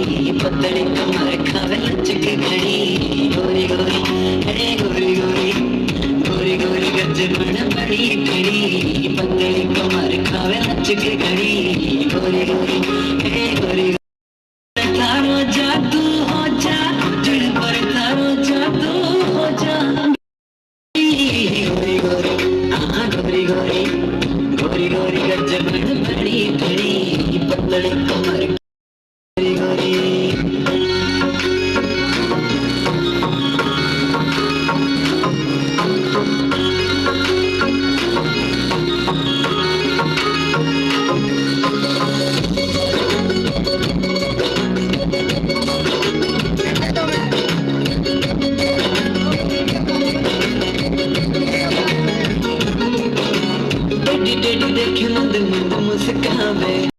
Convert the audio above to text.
पतली कमर खावे लचक घड़ी गोरी गोरी हे गोरी गोरी गोरी गोरी गजबन बड़ी खड़ी पतली कमर खावे लचक घड़ी गोरी गोरी हे गोरी तारो जादू हो जा दिल पर तारो जादू हो जा गोरी गोरी गोरी गोरी गोरी गोरी गजबन बड़ी खड़ी पतली कमर